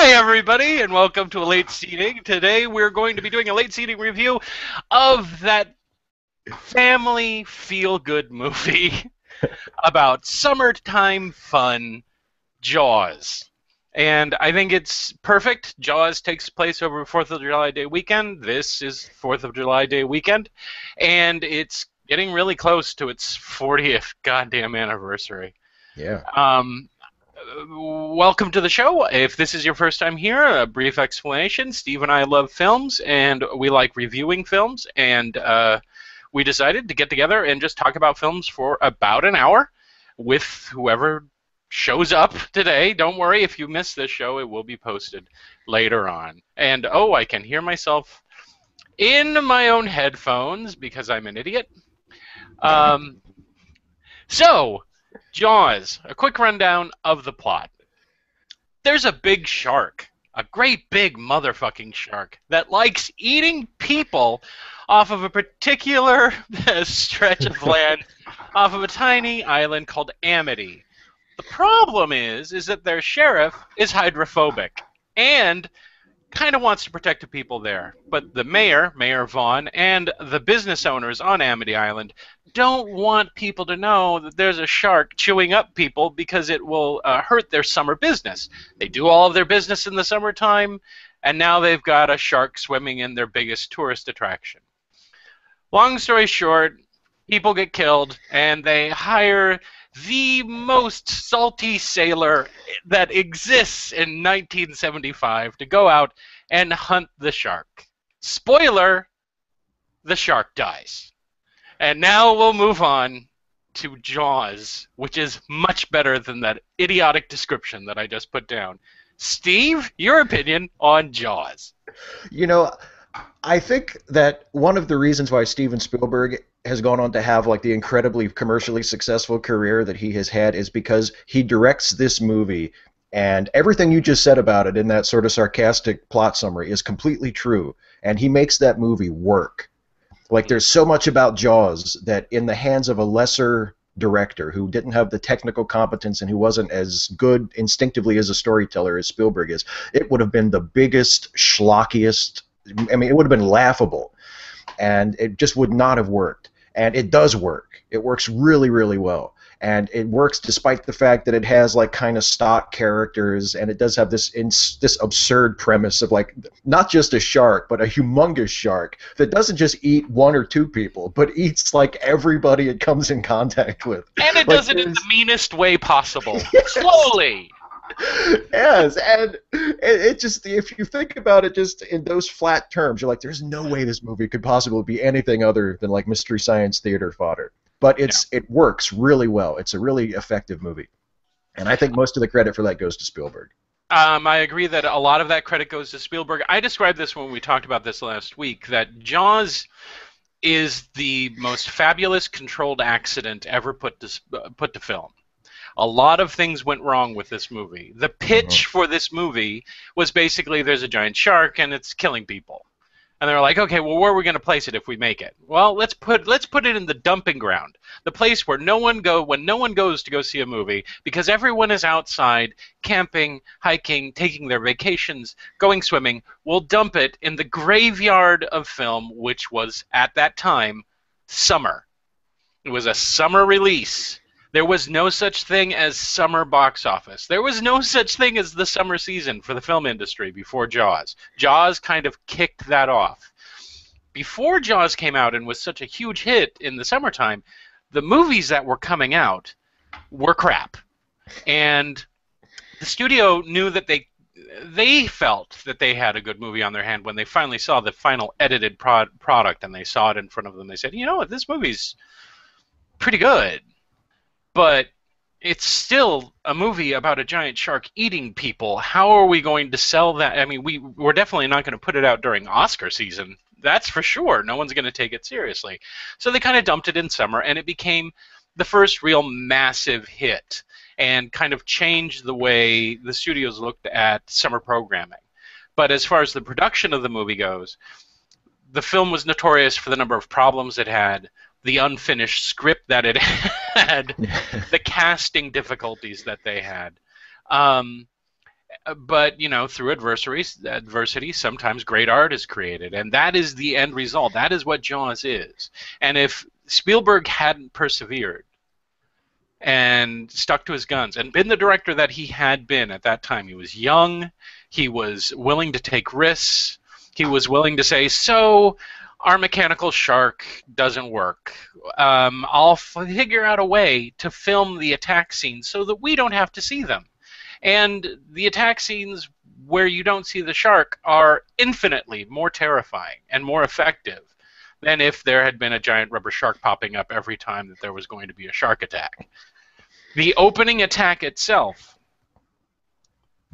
Hi, everybody, and welcome to a late seating. Today, we're going to be doing a late seating review of that family feel-good movie about summertime fun, Jaws. And I think it's perfect. Jaws takes place over 4th of July Day weekend. This is 4th of July Day weekend. And it's getting really close to its 40th goddamn anniversary. Yeah. Welcome to the show. If this is your first time here, a brief explanation. Steve and I love films, and we like reviewing films, and we decided to get together and just talk about films for about an hour with whoever shows up today. Don't worry, if you miss this show, it will be posted later on. And, oh, I can hear myself in my own headphones because I'm an idiot. So, Jaws, a quick rundown of the plot. There's a big shark, a great big motherfucking shark, that likes eating people off of a particular stretch of land off of a tiny island called Amity. The problem is that their sheriff is hydrophobic and kind of wants to protect the people there. But the Mayor Vaughn, and the business owners on Amity Island don't want people to know that there's a shark chewing up people because it will hurt their summer business. They do all of their business in the summertime, and now they've got a shark swimming in their biggest tourist attraction. Long story short, people get killed, and they hire the most salty sailor that exists in 1975 to go out and hunt the shark. Spoiler, the shark dies. And now we'll move on to Jaws, which is much better than that idiotic description that I just put down. Steve, your opinion on Jaws? You know, I think that one of the reasons why Steven Spielberg has gone on to have like the incredibly commercially successful career that he has had is because he directs this movie, and everything you just said about it in that sort of sarcastic plot summary is completely true, and he makes that movie work. Like, there's so much about Jaws that in the hands of a lesser director who didn't have the technical competence and who wasn't as good instinctively as a storyteller as Spielberg is, it would have been the biggest, schlockiest, I mean, it would have been laughable, and it just would not have worked. And it does work. It works really, really well. And it works despite the fact that it has like kind of stock characters, and it does have this absurd premise of like not just a shark, but a humongous shark that doesn't just eat one or two people, but eats like everybody it comes in contact with. And it like, does it in the meanest way possible. Yes. Slowly. Yes, and it just, if you think about it just in those flat terms, you're like, there's no way this movie could possibly be anything other than like Mystery Science Theater fodder. But it works really well. It's a really effective movie. And I think most of the credit for that goes to Spielberg. I agree that a lot of that credit goes to Spielberg. I described this when we talked about this last week, that Jaws is the most fabulous controlled accident ever put to film. A lot of things went wrong with this movie. The pitch for this movie was basically there's a giant shark and it's killing people. And they're like, okay, well, where are we going to place it if we make it? Well, let's put it in the dumping ground, the place where when no one goes to go see a movie, because everyone is outside camping, hiking, taking their vacations, going swimming. We'll dump it in the graveyard of film, which was at that time summer. It was a summer release. There was no such thing as summer box office. There was no such thing as the summer season for the film industry before Jaws. Jaws kind of kicked that off. Before Jaws came out and was such a huge hit in the summertime, the movies that were coming out were crap. And the studio knew that they felt that they had a good movie on their hand when they finally saw the final edited product and they saw it in front of them. They said, you know what, this movie's pretty good. But it's still a movie about a giant shark eating people. How are we going to sell that? I mean, we're definitely not going to put it out during Oscar season. That's for sure. No one's going to take it seriously. So they kind of dumped it in summer, and it became the first real massive hit and kind of changed the way the studios looked at summer programming. But as far as the production of the movie goes, the film was notorious for the number of problems it had, the unfinished script that it had, the casting difficulties that they had. But through adversity, sometimes great art is created, and that is the end result. That is what Jaws is. And if Spielberg hadn't persevered and stuck to his guns and been the director that he had been at that time, he was young, he was willing to take risks, he was willing to say, so our mechanical shark doesn't work. I'll figure out a way to film the attack scenes so that we don't have to see them. And the attack scenes where you don't see the shark are infinitely more terrifying and more effective than if there had been a giant rubber shark popping up every time that there was going to be a shark attack. The opening attack itself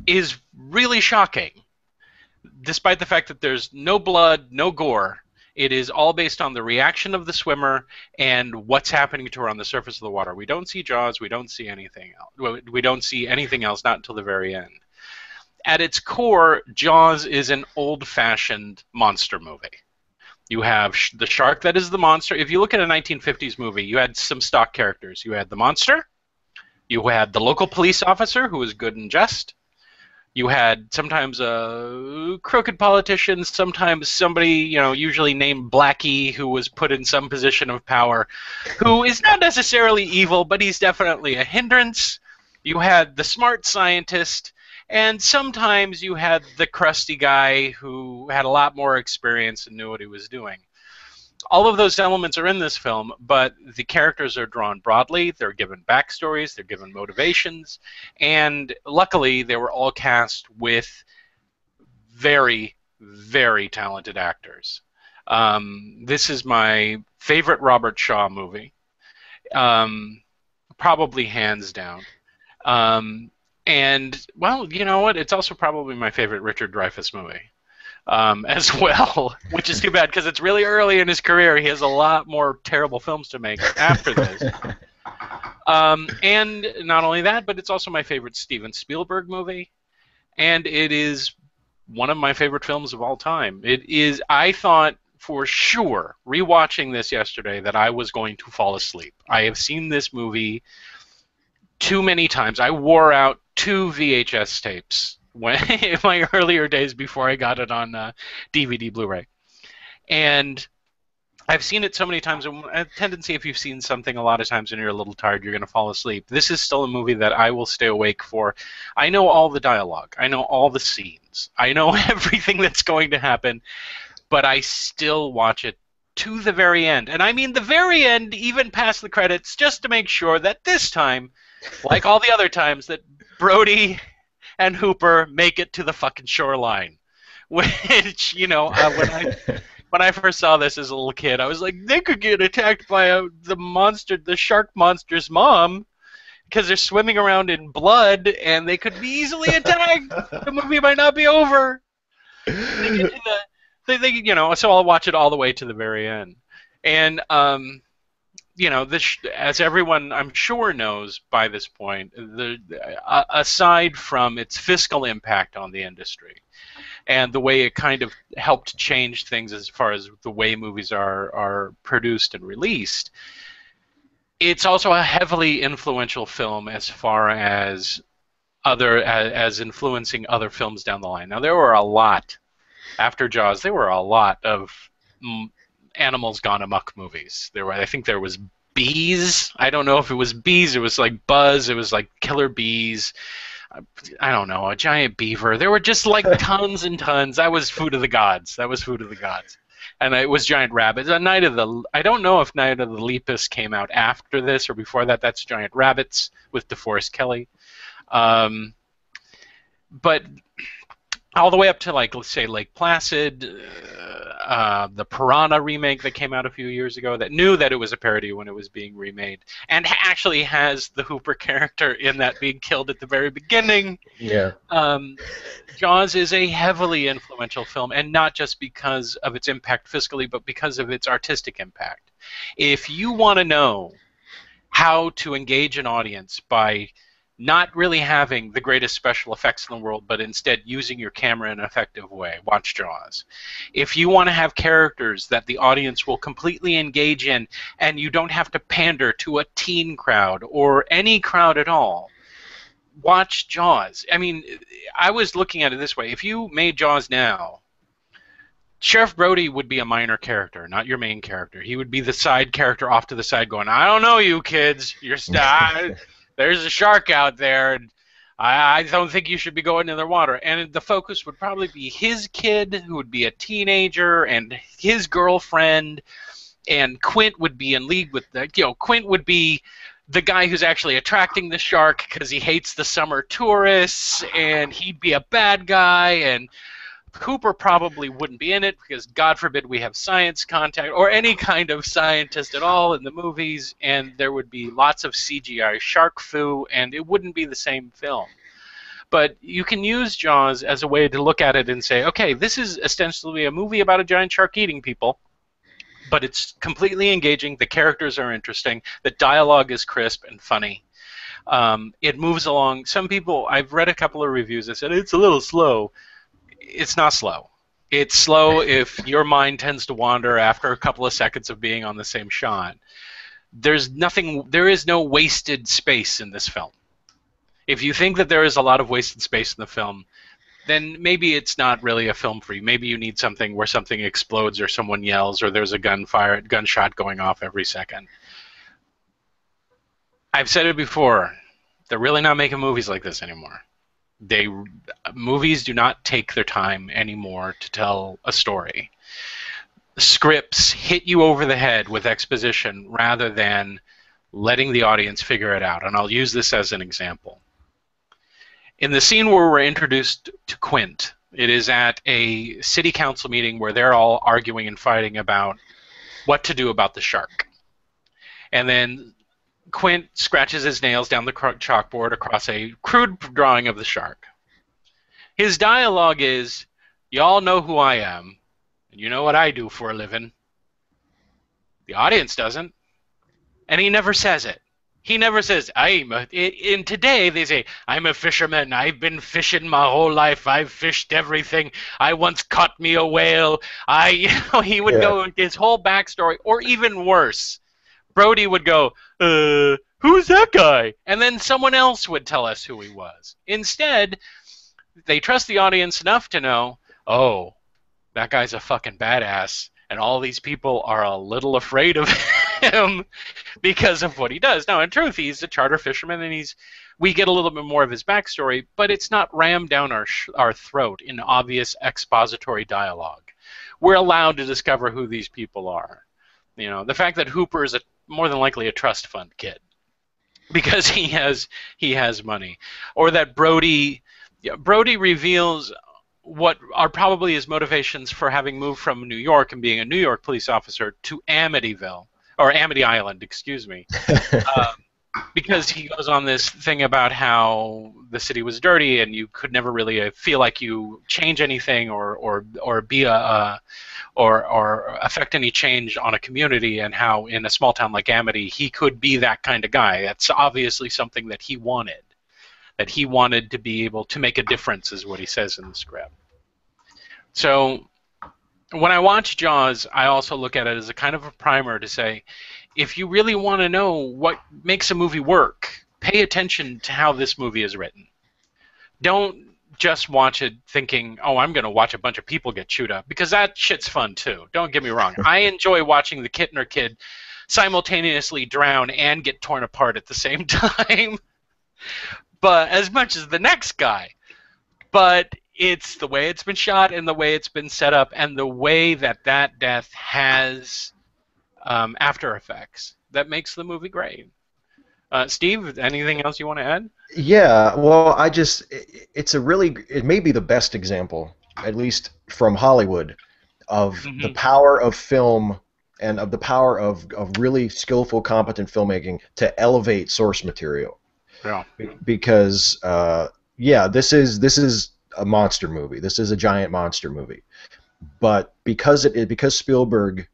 is really shocking, despite the fact that there's no blood, no gore. It is all based on the reaction of the swimmer and what's happening to her on the surface of the water. We don't see Jaws. We don't see anything else. We don't see anything else, not until the very end. At its core, Jaws is an old-fashioned monster movie. You have the shark that is the monster. If you look at a 1950s movie, you had some stock characters. You had the monster. You had the local police officer who was good and just. You had sometimes a crooked politician, sometimes somebody, usually named Blackie, who was put in some position of power, who is not necessarily evil, but he's definitely a hindrance. You had the smart scientist, and sometimes you had the crusty guy who had a lot more experience and knew what he was doing. All of those elements are in this film, but the characters are drawn broadly, they're given backstories, they're given motivations, and luckily they were all cast with very, very talented actors. This is my favorite Robert Shaw movie, probably hands down. And, well, you know what? It's also probably my favorite Richard Dreyfuss movie. As well, which is too bad because it's really early in his career. He has a lot more terrible films to make after this. And not only that, but it's also my favorite Steven Spielberg movie, and it is one of my favorite films of all time. It is. I thought for sure, rewatching this yesterday, that I was going to fall asleep. I have seen this movie too many times. I wore out 2 VHS tapes in my earlier days before I got it on DVD Blu-ray. And I've seen it so many times, and a tendency if you've seen something a lot of times and you're a little tired, you're going to fall asleep. This is still a movie that I will stay awake for. I know all the dialogue. I know all the scenes. I know everything that's going to happen, but I still watch it to the very end. And I mean the very end, even past the credits, just to make sure that this time, like all the other times, that Brody and Hooper make it to the fucking shoreline. Which, when I first saw this as a little kid, I was like, they could get attacked by the shark monster's mom, because they're swimming around in blood, and they could be easily attacked. The movie might not be over. They get to so I'll watch it all the way to the very end. And this, as everyone I'm sure knows by this point, aside from its fiscal impact on the industry and the way it kind of helped change things as far as the way movies are produced and released, it's also a heavily influential film as far as as influencing other films down the line. Now, there were a lot after Jaws. There were a lot of animals gone amok movies. I think there was bees. I don't know if it was bees. It was like Buzz. It was like killer bees. I don't know, a giant beaver. There were just like tons and tons. That was Food of the Gods. And it was giant rabbits. I don't know if Night of the Lepus came out after this or before that. That's Giant Rabbits with DeForest Kelley. But all the way up to, like, let's say Lake Placid, the Piranha remake that came out a few years ago that knew that it was a parody when it was being remade, and actually has the Hooper character in that being killed at the very beginning. Yeah. Jaws is a heavily influential film, and not just because of its impact fiscally, but because of its artistic impact. If you want to know how to engage an audience by not really having the greatest special effects in the world, but instead using your camera in an effective way, watch Jaws. If you want to have characters that the audience will completely engage in, and you don't have to pander to a teen crowd or any crowd at all, watch Jaws. I mean, I was looking at it this way: if you made Jaws now, Sheriff Brody would be a minor character, not your main character. He would be the side character off to the side going, I don't know you kids. There's a shark out there. And I don't think you should be going in the water. And the focus would probably be his kid, who would be a teenager, and his girlfriend. And Quint would be in league with Quint would be the guy who's actually attracting the shark because he hates the summer tourists, and he'd be a bad guy, and Cooper probably wouldn't be in it because, God forbid, we have science contact or any kind of scientist at all in the movies, and there would be lots of CGI shark foo, and it wouldn't be the same film. But you can use Jaws as a way to look at it and say, okay, this is ostensibly a movie about a giant shark eating people, but it's completely engaging, the characters are interesting, the dialogue is crisp and funny. It moves along. Some people, I've read a couple of reviews that said it's a little slow. It's not slow. It's slow if your mind tends to wander after a couple of seconds of being on the same shot. There is no wasted space in this film. If you think that there is a lot of wasted space in the film, then maybe it's not really a film for you. Maybe you need something where something explodes or someone yells or there's a gunshot going off every second. I've said it before. They're really not making movies like this anymore. Movies do not take their time anymore to tell a story. Scripts hit you over the head with exposition rather than letting the audience figure it out. And I'll use this as an example. In the scene where we're introduced to Quint, it is at a city council meeting where they're all arguing and fighting about what to do about the shark. And then Quint scratches his nails down the chalkboard across a crude drawing of the shark. His dialogue is, y'all know who I am, and you know what I do for a living. The audience doesn't. And he never says it. He never says, in today they say, I'm a fisherman, I've been fishing my whole life, I've fished everything, I once caught me a whale. He would go into his whole backstory, or even worse. Brody would go, who's that guy? And then someone else would tell us who he was. Instead, they trust the audience enough to know, oh, that guy's a fucking badass, and all these people are a little afraid of him because of what he does. Now, in truth, he's a charter fisherman, and we get a little bit more of his backstory, but it's not rammed down our throat in obvious expository dialogue. We're allowed to discover who these people are. You know, the fact that Hooper is more than likely a trust fund kid because he has money, or that Brody reveals what are probably his motivations for having moved from New York and being a New York police officer to Amityville, or Amity Island, excuse me, because he goes on this thing about how the city was dirty and you could never really feel like you change anything or be or affect any change on a community, and how in a small town like Amity he could be that kind of guy. That's obviously something that he wanted. That he wanted to be able to make a difference, is what he says in the script. So when I watch Jaws, I also look at it as a kind of a primer to say, if you really want to know what makes a movie work, pay attention to how this movie is written. Don't just watch it thinking, oh, I'm going to watch a bunch of people get chewed up, because that shit's fun too. Don't get me wrong. I enjoy watching the Kittner kid simultaneously drown and get torn apart at the same time. But as much as the next guy. But it's the way it's been shot and the way it's been set up and the way that death has after effects that makes the movie great. Steve, anything else you want to add? Yeah, well, it may be the best example, at least from Hollywood, of the power of film and of the power of really skillful, competent filmmaking to elevate source material. Yeah. Because this is a monster movie. This is a giant monster movie. But because Spielberg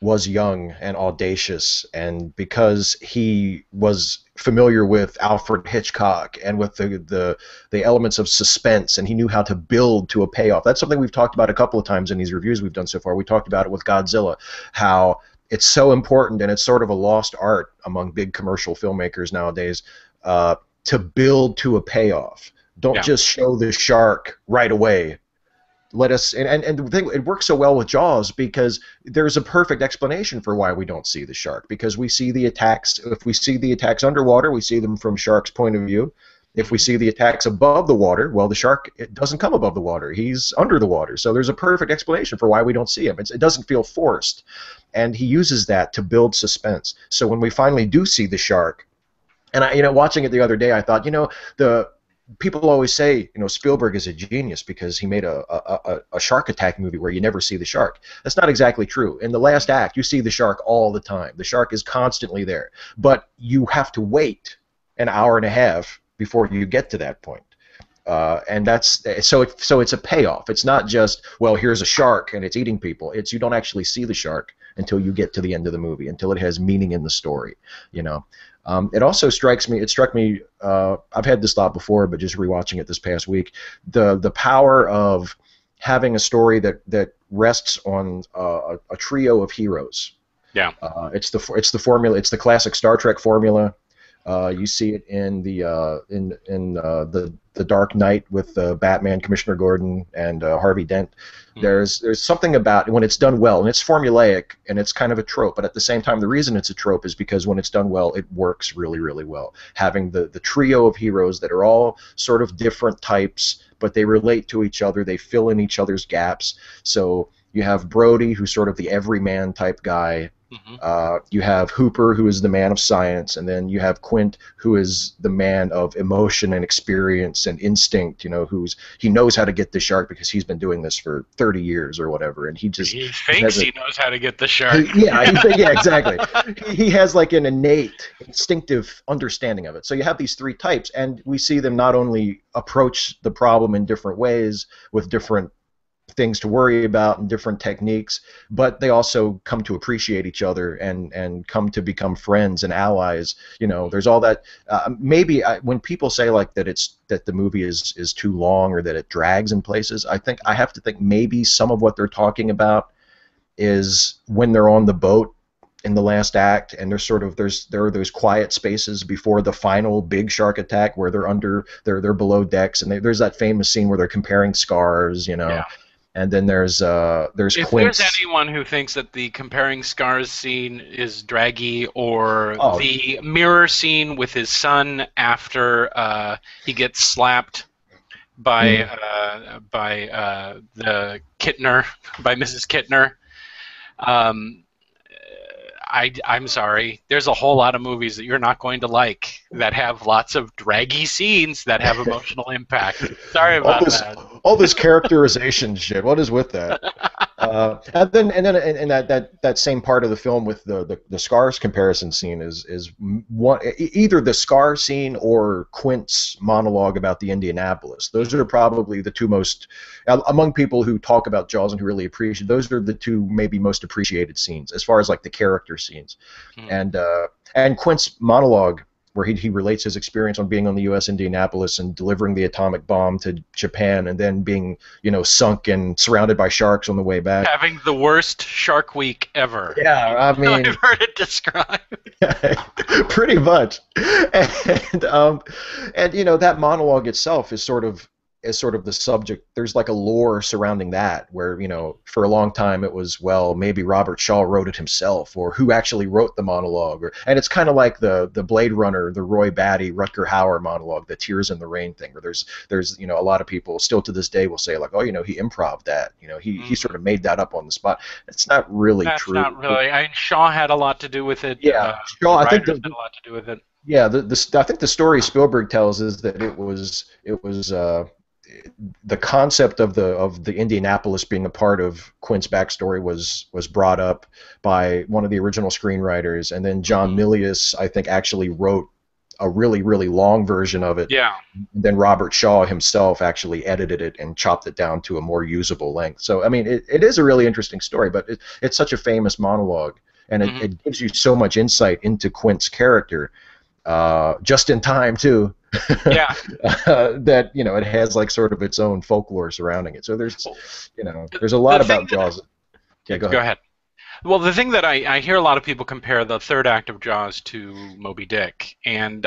was young and audacious, and because he was familiar with Alfred Hitchcock and with the elements of suspense, and he knew how to build to a payoff. That's something we've talked about a couple of times in these reviews we've done so far. We talked about it with Godzilla, how it's so important, and it's sort of a lost art among big commercial filmmakers nowadays, to build to a payoff. Don't Yeah. just show the shark right away. Let us and the thing, it works so well with Jaws because there's a perfect explanation for why we don't see the shark, because we see the attacks. If we see the attacks underwater, we see them from shark's point of view. If we Hmm. see the attacks above the water, well, the shark, it doesn't come above the water, he's under the water. So there's a perfect explanation for why we don't see him. It doesn't feel forced, and he uses that to build suspense. So when we finally do see the shark, and watching it the other day, I thought, the people always say, Spielberg is a genius because he made a shark attack movie where you never see the shark. That's not exactly true. In the last act, you see the shark all the time. The shark is constantly there, but you have to wait an hour and a half before you get to that point. And that's so. It's a payoff. It's not just, well, here's a shark and it's eating people. It's, you don't actually see the shark until you get to the end of the movie, until it has meaning in the story. You know. It also strikes me. It struck me. I've had this thought before, but just rewatching it this past week, the power of having a story that rests on a trio of heroes. Yeah. It's the formula. It's the classic Star Trek formula. You see it in the Dark Knight with Batman, Commissioner Gordon, and Harvey Dent. Hmm. There's something about when it's done well, and it's formulaic, and it's kind of a trope. But at the same time, the reason it's a trope is because when it's done well, it works really, really well. Having the trio of heroes that are all sort of different types, but they relate to each other. They fill in each other's gaps. So you have Brody, who's sort of the everyman type guy. Hmm. You have Hooper, who is the man of science, and then you have Quint, who is the man of emotion and experience and instinct. He knows how to get the shark because he's been doing this for 30 years or whatever, and he Thinks he knows how to get the shark. yeah, exactly. He has like an innate, instinctive understanding of it. So you have these three types, and we see them not only approach the problem in different ways with different things to worry about and different techniques, but they also come to appreciate each other and come to become friends and allies. There's all that. When people say like that the movie is too long or that it drags in places, I have to think maybe some of what they're talking about is when they're on the boat in the last act, and there are those quiet spaces before the final big shark attack where they're below decks, and there's that famous scene where they're comparing scars. Yeah. And then there's If Quint's. there's anyone who thinks that the comparing scars scene is draggy, or Oh, the mirror scene with his son after he gets slapped by the Kittner, by Mrs. Kittner, um, I'm sorry. There's a whole lot of movies that you're not going to like that have lots of draggy scenes that have emotional impact. Sorry about that. all this characterization shit. What is with that? And then that same part of the film with the scars comparison scene is either the scar scene or Quint's monologue about the Indianapolis. Those are probably the two most, among people who talk about Jaws and who really appreciate. Those are the two maybe most appreciated scenes as far as like the character scenes. Hmm. And Quint's monologue, where he relates his experience on being on the U.S. Indianapolis and delivering the atomic bomb to Japan, and then being sunk and surrounded by sharks on the way back. Having the worst Shark Week ever. Yeah, I mean, I've heard it described. pretty much. And that monologue itself is sort of the subject. There's like a lore surrounding that, where for a long time it was, well, maybe Robert Shaw wrote it himself, or who actually wrote the monologue, and it's kind of like the Blade Runner, the Roy Batty, Rutger Hauer monologue, the Tears in the Rain thing, where there's a lot of people still to this day will say like, oh, he improv that, he sort of made that up on the spot. It's not really That's true. not really. Shaw had a lot to do with it. Yeah, Shaw. I think had a lot to do with it. yeah, I think the story Spielberg tells is that it was the concept of the Indianapolis being a part of Quint's backstory was brought up by one of the original screenwriters, and then John Milius, I think, actually wrote a really, really long version of it. Yeah. Then Robert Shaw himself actually edited it and chopped it down to a more usable length. So I mean, it is a really interesting story, but it's such a famous monologue, and it gives you so much insight into Quint's character, just in time too. Yeah. That it has like sort of its own folklore surrounding it. So there's a lot about Jaws. Yeah, go ahead. Well, the thing that I hear a lot of people compare the third act of Jaws to Moby Dick, and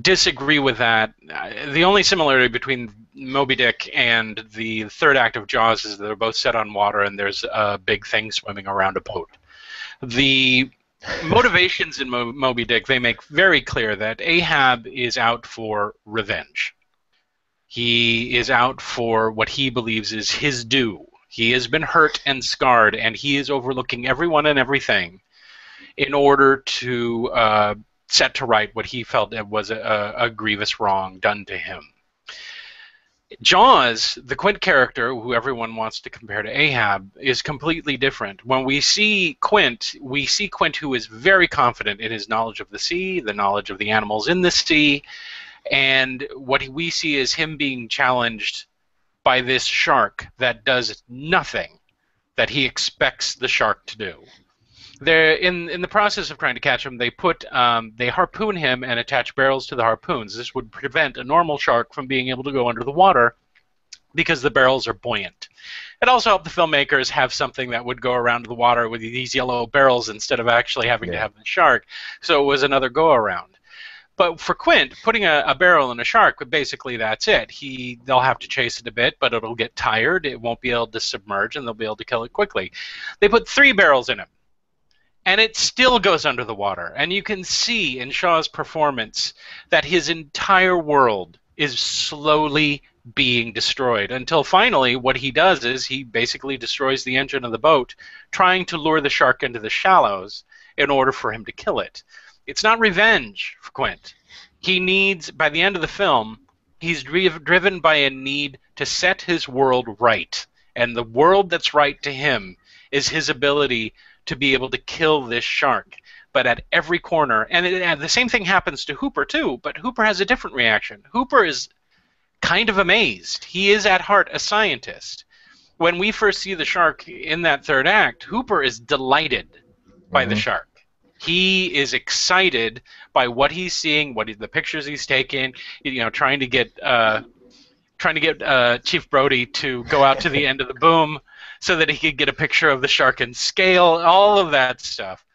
disagree with that. The only similarity between Moby Dick and the third act of Jaws is that they're both set on water and there's a big thing swimming around a boat. The motivations in Moby Dick, they make very clear that Ahab is out for revenge. He is out for what he believes is his due. He has been hurt and scarred, and he is overlooking everyone and everything in order to set to right what he felt was a grievous wrong done to him. Jaws, the Quint character, who everyone wants to compare to Ahab, is completely different. When we see Quint who is very confident in his knowledge of the sea, the knowledge of the animals in the sea, and what we see is him being challenged by this shark that does nothing that he expects the shark to do. They're in the process of trying to catch him. They harpoon him and attach barrels to the harpoons. This would prevent a normal shark from being able to go under the water because the barrels are buoyant. It also helped the filmmakers have something that would go around the water with these yellow barrels instead of actually having to have the shark. So it was another go around. But for Quint, putting a barrel in a shark, basically that's it. They'll have to chase it a bit, but it'll get tired. It won't be able to submerge, and they'll be able to kill it quickly. They put 3 barrels in him, and it still goes under the water. And you can see in Shaw's performance that his entire world is slowly being destroyed until finally what he does is he basically destroys the engine of the boat, trying to lure the shark into the shallows in order for him to kill it. It's not revenge for Quint. He needs, by the end of the film, he's driven by a need to set his world right. And the world that's right to him is his ability to be able to kill this shark. But at every corner, and the same thing happens to Hooper too, but Hooper has a different reaction. Hooper is kind of amazed. He is at heart a scientist. When we first see the shark in that third act, Hooper is delighted by the shark. He is excited by what he's seeing, the pictures he's taking. Trying to get Chief Brody to go out to the end of the boom so that he could get a picture of the shark in scale. All of that stuff.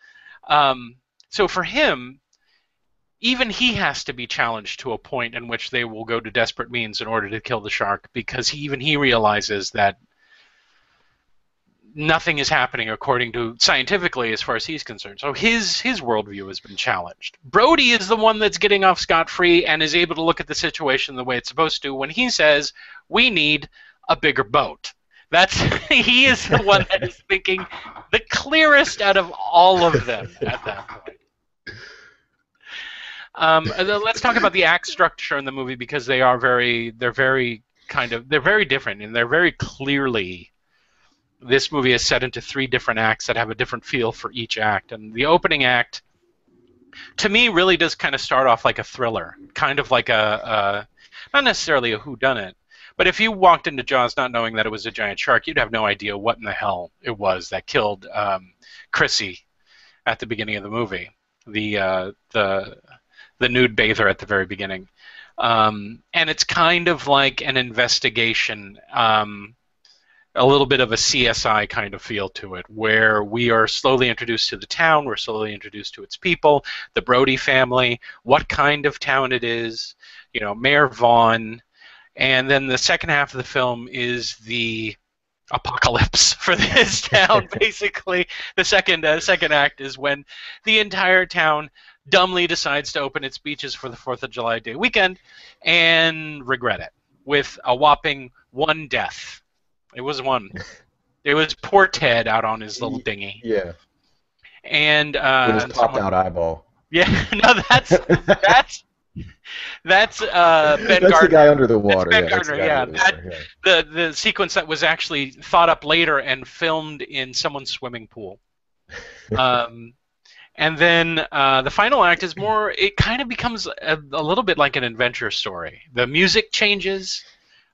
So for him, even he has to be challenged to a point in which they will go to desperate means in order to kill the shark, because even he realizes that nothing is happening according to scientifically as far as he's concerned. So his worldview has been challenged. Brody is the one that's getting off scot-free and is able to look at the situation the way it's supposed to when he says, we need a bigger boat. He is the one that is thinking the clearest out of all of them at that point. Let's talk about the act structure in the movie, because they're very different, and they're very clearly, this movie is set into 3 different acts that have a different feel for each act. And the opening act, to me, really does kind of start off like a thriller, kind of like not necessarily a whodunit, but if you walked into Jaws not knowing that it was a giant shark, you'd have no idea what in the hell it was that killed Chrissy at the beginning of the movie, the nude bather at the very beginning. And it's kind of like an investigation, a little bit of a CSI kind of feel to it, where we are slowly introduced to the town, we're slowly introduced to its people, the Brody family, what kind of town it is, Mayor Vaughn, and then the second half of the film is the apocalypse for this town, basically. The second act is when the entire town dumbly decides to open its beaches for the 4th of July Day weekend and regret it, with a whopping 1 death. It was 1. It was poor Ted out on his little dinghy. Yeah. And with his popped out eyeball. Yeah, no, that's Ben That's Gardner. the guy under the water. Ben Gardner, yeah. The sequence that was actually thought up later and filmed in someone's swimming pool. And then the final act is more, it kind of becomes a little bit like an adventure story. The music changes.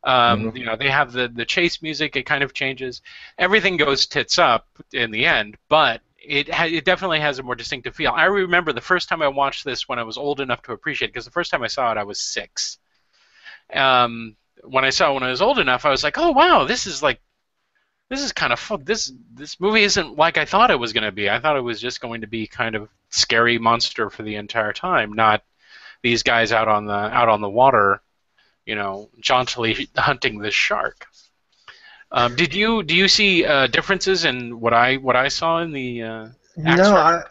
They have the chase music. It kind of changes. Everything goes tits up in the end, but it definitely has a more distinctive feel. I remember the first time I watched this when I was old enough to appreciate it, because the first time I saw it I was 6. When I saw it when I was old enough, I was like, oh wow, this is kind of fun. This movie isn't like I thought it was going to be. I thought it was just going to be kind of scary monster for the entire time, not these guys out on the water, jauntily hunting this shark. Do you see differences in what I saw in the act No, structure?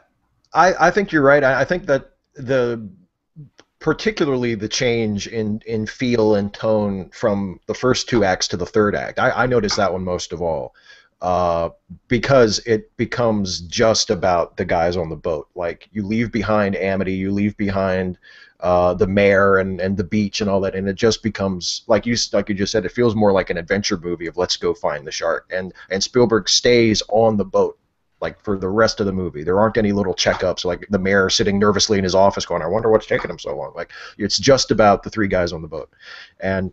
I think you're right. I think that the particularly the change in feel and tone from the first two acts to the third act. I noticed that one most of all, uh, because it becomes just about the guys on the boat. Like you leave behind Amity, you leave behind the mayor and the beach and all that, and it just becomes like you just said. It feels more like an adventure movie of let's go find the shark. And Spielberg stays on the boat like for the rest of the movie. There aren't any little checkups like the mayor sitting nervously in his office going, "I wonder what's taking him so long." Like it's just about the three guys on the boat. And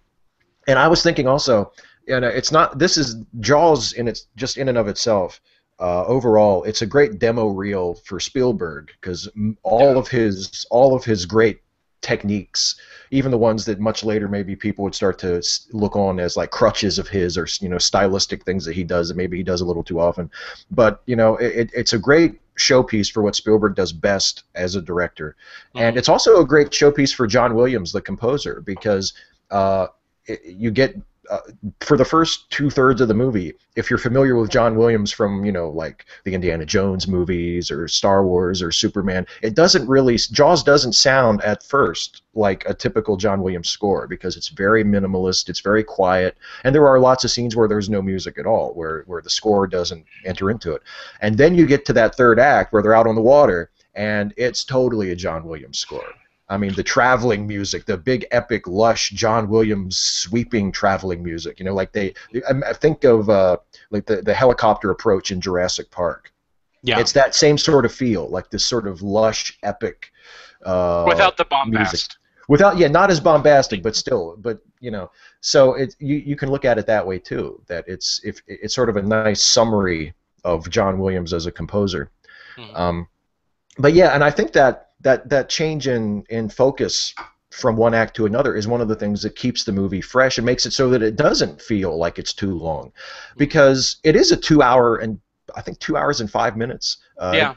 and I was thinking also, it's not. This is Jaws in its just in and of itself. Overall, it's a great demo reel for Spielberg because Yeah. all of his great techniques, even the ones that much later maybe people would start to look on as like crutches of his or stylistic things that he does that maybe he does a little too often, but it's a great showpiece for what Spielberg does best as a director, and Hmm. it's also a great showpiece for John Williams, the composer, because you get uh, for the first two-thirds of the movie, if you're familiar with John Williams from, like the Indiana Jones movies or Star Wars or Superman, it doesn't really, Jaws doesn't sound at first like a typical John Williams score because it's very minimalist, it's very quiet, and there are lots of scenes where there's no music at all, where the score doesn't enter into it. And then you get to that third act where they're out on the water, and it's totally a John Williams score. I mean, the traveling music, the big, epic, lush John Williams sweeping traveling music. Like I think of like the helicopter approach in Jurassic Park. Yeah. It's that same sort of feel, like this sort of lush, epic Without the music. bombast. Without, yeah, not as bombastic, but still, so you can look at it that way too. That it's sort of a nice summary of John Williams as a composer. Hmm. Um, but yeah, and I think that change in focus from one act to another is one of the things that keeps the movie fresh and makes it so that it doesn't feel like it's too long, Hmm. because it is a 2 hour and I think 2 hours and 5 minutes. Yeah.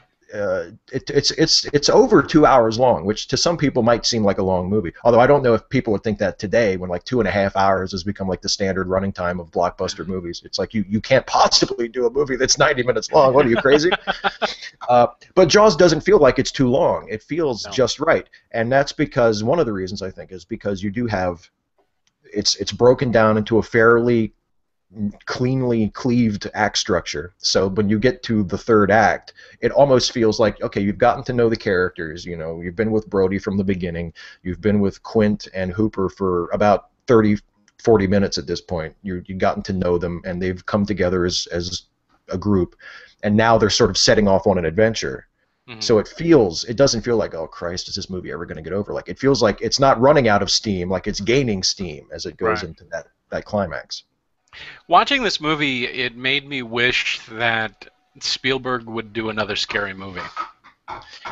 It's over 2 hours long, which to some people might seem like a long movie. Although I don't know if people would think that today, when like 2.5 hours has become like the standard running time of blockbuster movies. It's like you can't possibly do a movie that's 90 minutes long. What are you, crazy? But Jaws doesn't feel like it's too long. It feels No. just right, and that's because one of the reasons I think is because you do have it's broken down into a fairly cleanly cleaved act structure. So when you get to the third act, it almost feels like, okay, you've gotten to know the characters. You've been with Brody from the beginning. You've been with Quint and Hooper for about 30, 40 minutes at this point. You've gotten to know them, and they've come together as a group, and now they're sort of setting off on an adventure. Hmm. So it doesn't feel like, oh Christ, is this movie ever going to get over? Like it feels like it's not running out of steam, like it's gaining steam as it goes Right. into that climax. Watching this movie, it made me wish that Spielberg would do another scary movie.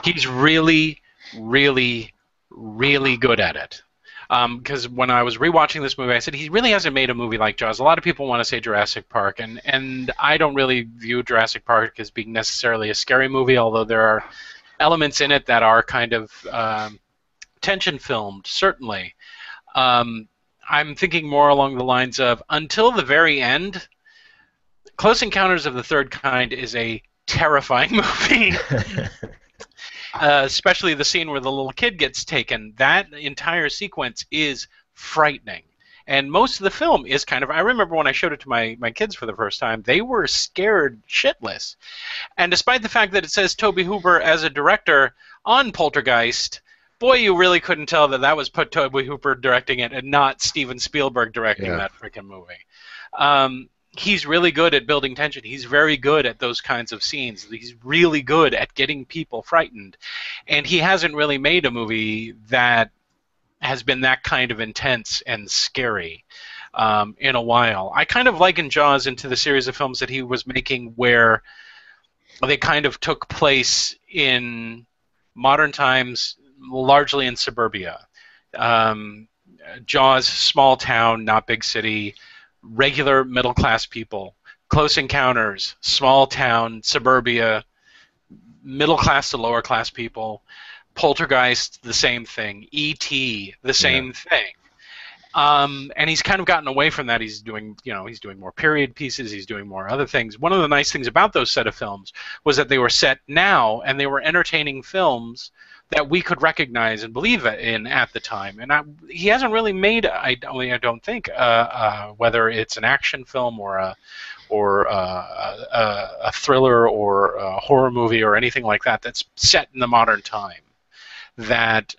He's really, really, really good at it. Because when I was rewatching this movie, I said he really hasn't made a movie like Jaws. A lot of people want to say Jurassic Park, and I don't really view Jurassic Park as being necessarily a scary movie, although there are elements in it that are kind of tension filmed, certainly. Um, I'm thinking more along the lines of until the very end, Close Encounters of the Third Kind is a terrifying movie. Especially the scene where the little kid gets taken. That entire sequence is frightening. And most of the film is kind of. I remember when I showed it to my kids for the first time, they were scared shitless. And despite the fact that it says Toby Hooper as a director on Poltergeist, boy, you really couldn't tell that that was Toby Hooper directing it and not Steven Spielberg directing Yeah. that freaking movie. He's really good at building tension. He's very good at those kinds of scenes. He's really good at getting people frightened. And he hasn't really made a movie that has been that kind of intense and scary in a while. I kind of liken Jaws into the series of films that he was making where they kind of took place in modern times, largely in suburbia. Um, Jaws, small town, not big city, regular middle class people. Close Encounters, small town, suburbia, middle class to lower class people. Poltergeist, the same thing. E.T., the Yeah. same thing. And he's kind of gotten away from that. He's doing, he's doing more period pieces. He's doing more other things. One of the nice things about those set of films was that they were set now, and they were entertaining films that we could recognize and believe in at the time. And he hasn't really made, I don't think, whether it's an action film or a thriller or a horror movie or anything like that that's set in the modern time. That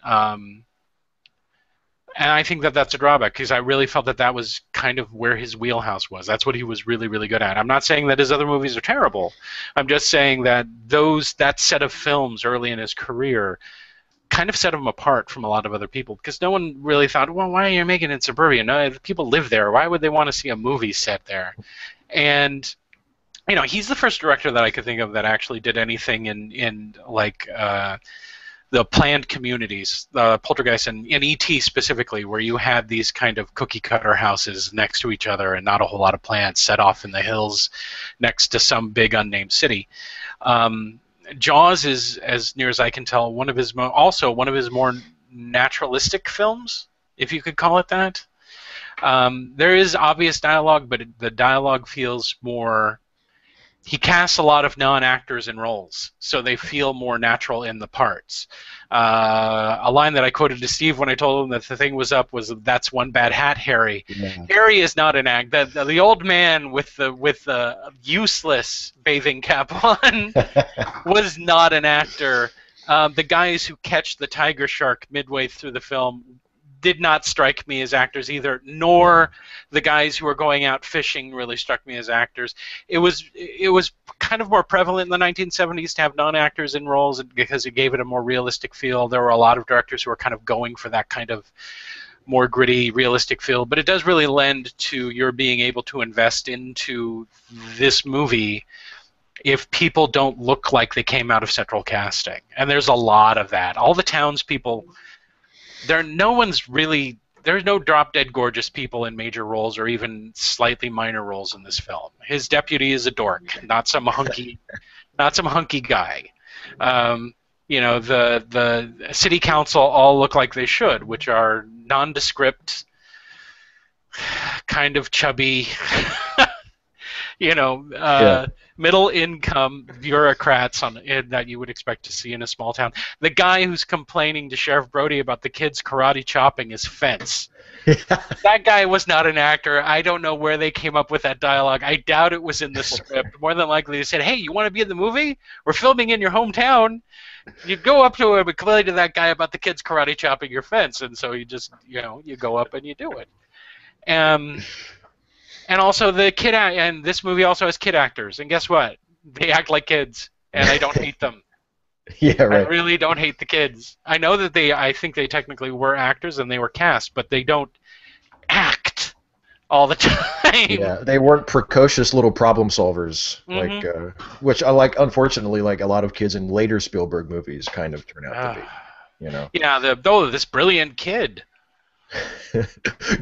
And I think that that's a drawback because I really felt that that was kind of where his wheelhouse was. That's what he was really, really good at. I'm not saying that his other movies are terrible. I'm just saying that that set of films early in his career kind of set him apart from a lot of other people because no one really thought, well, why are you making it in suburbia? No, people live there. Why would they want to see a movie set there? And he's the first director that I could think of that actually did anything in like the planned communities, Poltergeist and E.T. specifically, where you had these kind of cookie-cutter houses next to each other and not a whole lot of plants set off in the hills next to some big unnamed city. Jaws is, as near as I can tell, one of his more naturalistic films, if you could call it that. There is obvious dialogue, but the dialogue feels more. He casts a lot of non-actors in roles, so they feel more natural in the parts. A line that I quoted to Steve when I told him that the thing was up was, "That's one bad hat, Harry." Yeah. Harry is not an actor. The old man with the useless bathing cap on was not an actor. The guys who catch the tiger shark midway through the film did not strike me as actors either, nor the guys who were going out fishing really struck me as actors. It was kind of more prevalent in the 1970s to have non-actors in roles because it gave it a more realistic feel. There were a lot of directors who were kind of going for that kind of more gritty, realistic feel, but it does really lend to your being able to invest into this movie if people don't look like they came out of central casting. And there's a lot of that. All the townspeople, there's no drop-dead gorgeous people in major roles or even slightly minor roles in this film. His deputy is a dork, not some hunky guy. The city council all look like they should, which are nondescript, kind of chubby, Yeah. middle-income bureaucrats that you would expect to see in a small town. The guy who's complaining to Sheriff Brody about the kids karate chopping his fence. That guy was not an actor. I don't know where they came up with that dialogue. I doubt it was in the script. More than likely they said, "Hey, you want to be in the movie? We're filming in your hometown." You go up to him and complain to that guy about the kids karate chopping your fence, and so you just, you go up and you do it. And also and this movie also has kid actors, and guess what? They act like kids, and I don't hate them. Yeah, I right. really don't hate the kids. I know that I think they technically were actors and they were cast, but they don't act all the time. Yeah, they weren't precocious little problem solvers, like which I like. Unfortunately, like a lot of kids in later Spielberg movies kind of turn out to be. Yeah, this brilliant kid.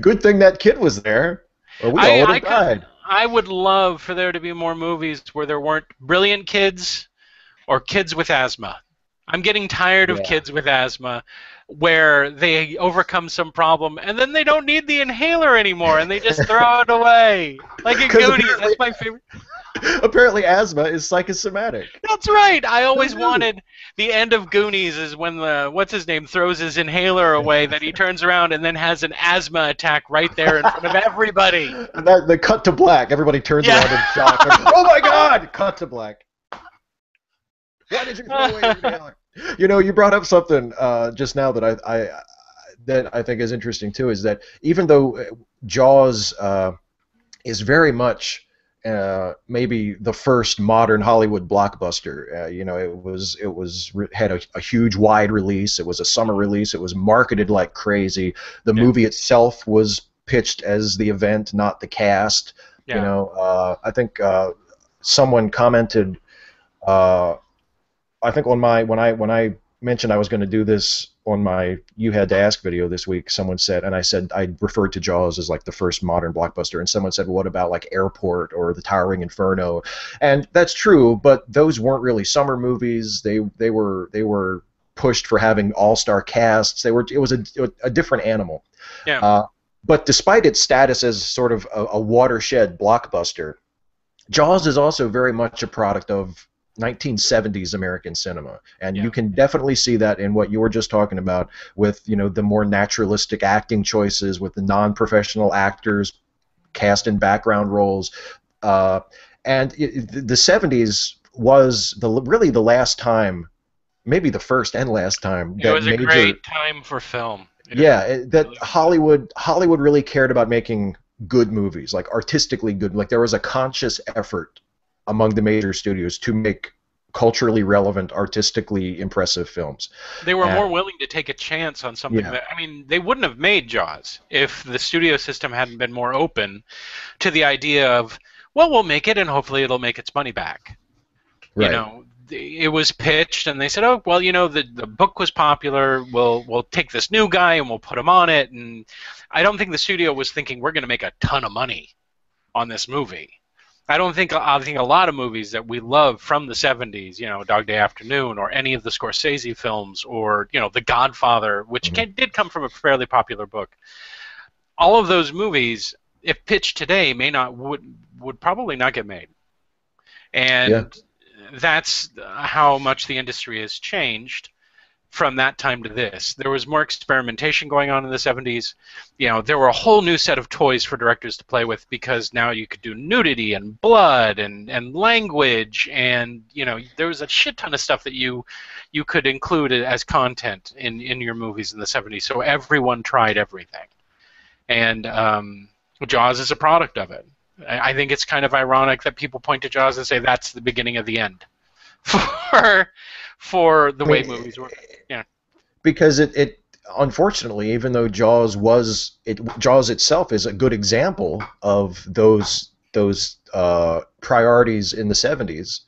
Good thing that kid was there, or we all would have died. I would love for there to be more movies where there weren't brilliant kids or kids with asthma. I'm getting tired of kids with asthma where they overcome some problem and then they don't need the inhaler anymore and they just throw it away. Like in Goonies, that's my favorite. Apparently asthma is psychosomatic. That's right. I always wanted the end of Goonies is when what's-his-name throws his inhaler away, that he turns around and then has an asthma attack right there in front of everybody. And the cut to black. Everybody turns around in shock. Like, oh my God! Cut to black. Why did you throw away your inhaler? You brought up something just now that I think is interesting too. Is that even though Jaws is very much maybe the first modern Hollywood blockbuster. It had a huge wide release. It was a summer release. It was marketed like crazy. The movie itself was pitched as the event, not the cast. Yeah. I think someone commented. I think when I mentioned I was going to do this on my You Had to Ask video this week, someone said, and I said I referred to Jaws as like the first modern blockbuster, and someone said, well, what about like Airport or The Towering Inferno? And that's true, but those weren't really summer movies. They were pushed for having all-star casts. It was a different animal. Yeah. Uh, but despite its status as sort of a watershed blockbuster, Jaws is also very much a product of 1970s American cinema, and Yeah. you can definitely see that in what you were just talking about with, the more naturalistic acting choices, with the non-professional actors cast in background roles. Uh, and the 70s was really the last time, maybe the first and last time, It that was a major, great time for film. yeah, that Really was. Hollywood really cared about making good movies, like artistically good. Like there was a conscious effort among the major studios to make culturally relevant, artistically impressive films. They were And more willing to take a chance on something yeah, that, I mean, they wouldn't have made Jaws if the studio system hadn't been more open to the idea of, well, we'll make it and hopefully it'll make its money back. You right. know, it was pitched and they said, oh, well, the book was popular. We'll take this new guy and we'll put him on it. And I don't think the studio was thinking we're going to make a ton of money on this movie. I think a lot of movies that we love from the 70s, Dog Day Afternoon or any of the Scorsese films or, The Godfather, which Hmm. did come from a fairly popular book. All of those movies, if pitched today, may not would probably not get made. Yeah, And that's how much the industry has changed from that time to this. There was more experimentation going on in the 70s. There were a whole new set of toys for directors to play with because now you could do nudity and blood and language and there was a shit ton of stuff that you could include as content in your movies in the 70s. So everyone tried everything. And Jaws is a product of it. I think it's kind of ironic that people point to Jaws and say that's the beginning of the end for the I way mean, movies work. Yeah. because it unfortunately, even though Jaws itself is a good example of those priorities in the 70s.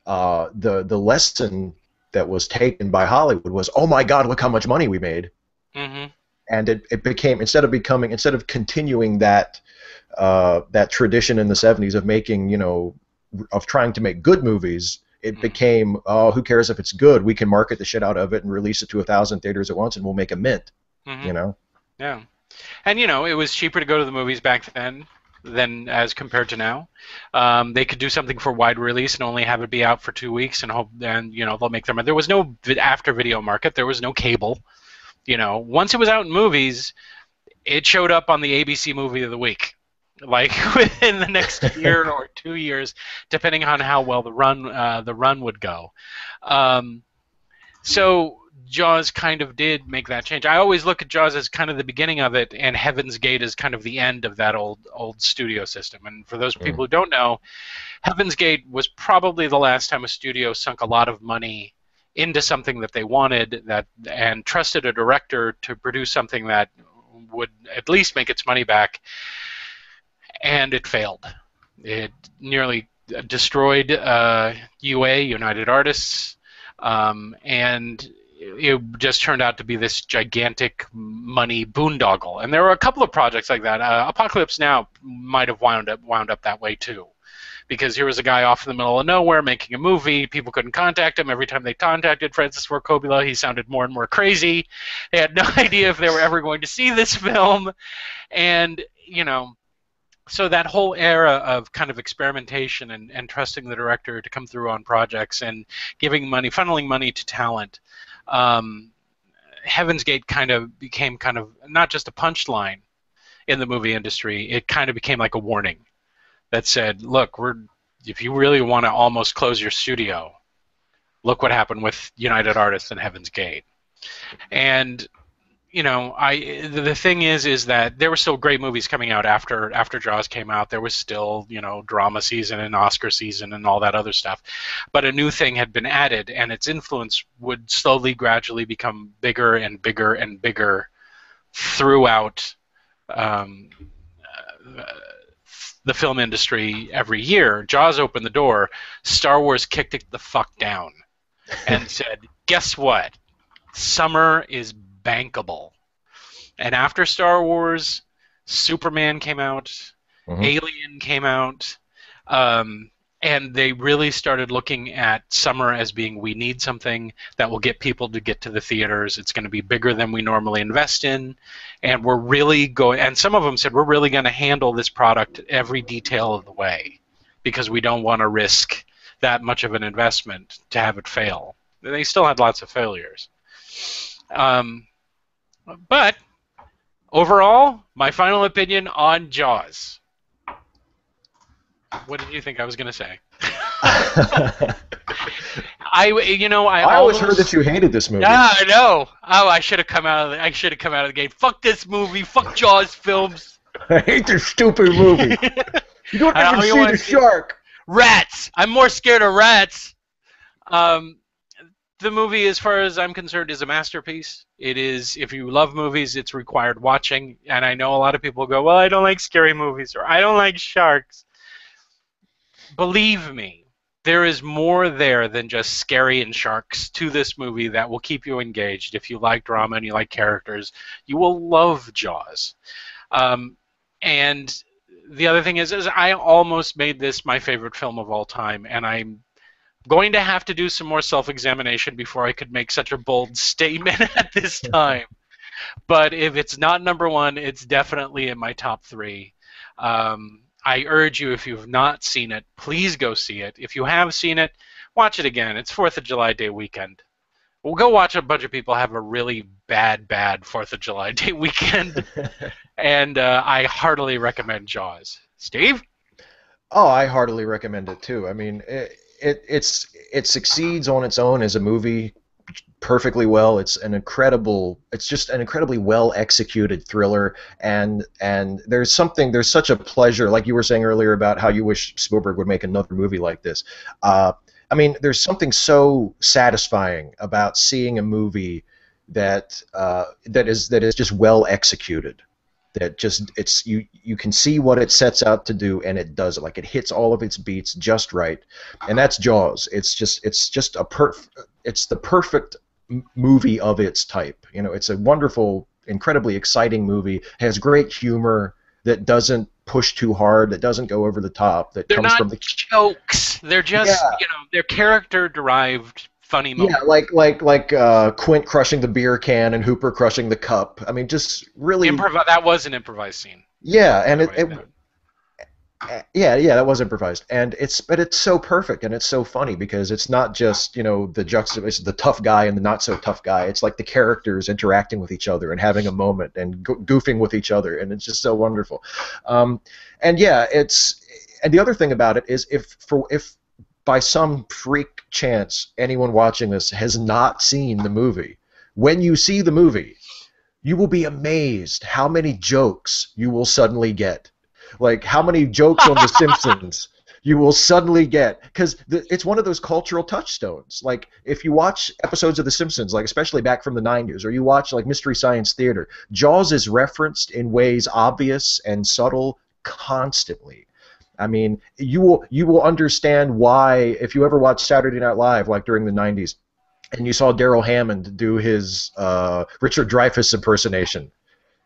The lesson that was taken by Hollywood was, oh my God, look how much money we made. Hmm. And it became, instead of continuing that tradition in the 70s of making, of trying to make good movies, it Hmm. became, oh, who cares if it's good? We can market the shit out of it and release it to 1,000 theaters at once, and we'll make a mint. Hmm. You know? Yeah. And it was cheaper to go to the movies back then than as compared to now. They could do something for wide release and only have it be out for 2 weeks and hope then they'll make their money. There was no after video market. There was no cable. Once it was out in movies, it showed up on the ABC movie of the week. Like within the next year or 2 years, depending on how well the run would go. Um, So Jaws kind of did make that change. I always look at Jaws as kind of the beginning of it, and Heaven's Gate is kind of the end of that old studio system. And for those Mm. people who don't know, Heaven's Gate was probably the last time a studio sunk a lot of money into something that they wanted and trusted a director to produce something that would at least make its money back, and it failed. It nearly destroyed UA, United Artists, and it just turned out to be this gigantic money boondoggle. And there were a couple of projects like that. Apocalypse Now might have wound up that way too, because here was a guy off in the middle of nowhere making a movie. People couldn't contact him. Every time they contacted Francis Ford Coppola, he sounded more and more crazy. They had no idea if they were ever going to see this film, and so that whole era of kind of experimentation and trusting the director to come through on projects and giving money, funneling money to talent, um, Heaven's Gate kind of became kind of not just a punchline in the movie industry. It kind of became like a warning that said, "Look, if you really want to almost close your studio, look what happened with United Artists and Heaven's Gate." And the thing is that there were still great movies coming out after Jaws came out. There was still drama season and Oscar season and all that other stuff, but a new thing had been added, and its influence would slowly, gradually become bigger and bigger and bigger throughout um, the film industry every year. Jaws opened the door. Star Wars kicked it the fuck down and said, "Guess what? Summer is bankable." And after Star Wars, Superman came out, Hmm. Alien came out, um, and they really started looking at summer as being, we need something that will get people to get to the theaters. It's going to be bigger than we normally invest in, and we're really going. And some of them said, we're really going to handle this product every detail of the way because we don't want to risk that much of an investment to have it fail. They still had lots of failures. But overall, my final opinion on Jaws. What did you think I was going to say? I always heard that you hated this movie. Yeah, I know. Oh, I should have come out of the gate. Fuck this movie. Fuck Jaws films. I hate this stupid movie. You don't even see the shark. Rats. I'm more scared of rats. The movie, as far as I'm concerned, is a masterpiece. It is, if you love movies, it's required watching. And I know a lot of people go, well, I don't like scary movies, or I don't like sharks. Believe me, there is more there than just scary and sharks to this movie that will keep you engaged. If you like drama and you like characters, you will love Jaws. And the other thing is I almost made this my favorite film of all time, and I'm going to have to do some more self-examination before I could make such a bold statement at this time. But if it's not number one, it's definitely in my top three. I urge you, if you've not seen it, please go see it. If you have seen it, watch it again. It's 4th of July Day weekend. We'll go watch a bunch of people have a really bad 4th of July Day weekend. And I heartily recommend Jaws. Steve? Oh, I heartily recommend it too. I mean, it succeeds on its own as a movie perfectly well. It's just an incredibly well executed thriller, and there's such a pleasure, like you were saying earlier about how you wish Spielberg would make another movie like this. I mean, there's something so satisfying about seeing a movie that is just well executed. That just you can see what it sets out to do, and it does it. Like, it hits all of its beats just right, and that's Jaws. It's the perfect movie of its type. You know, it's a wonderful, incredibly exciting movie. It has great humor that doesn't push too hard, that doesn't go over the top. That they're comes not from the jokes. They're just they're character derived funny moments. Yeah, like Quint crushing the beer can and Hooper crushing the cup. I mean, just really that was an improvised scene. Yeah, and that was improvised, and it's so perfect and it's so funny because it's not just the juxtaposition, the tough guy and the not so tough guy. It's like the characters interacting with each other and having a moment and goofing with each other, and it's just so wonderful. And the other thing about it is if by some freak chance anyone watching this has not seen the movie, when you see the movie, you will be amazed how many jokes you will suddenly get. Like, how many jokes on The Simpsons you will suddenly get, because it's one of those cultural touchstones. Like, if you watch episodes of The Simpsons, like especially back from the 90s, or you watch like Mystery Science Theater, Jaws is referenced in ways obvious and subtle constantly. I mean, you will understand why, if you ever watched Saturday Night Live, like during the 90s, and you saw Daryl Hammond do his Richard Dreyfuss impersonation.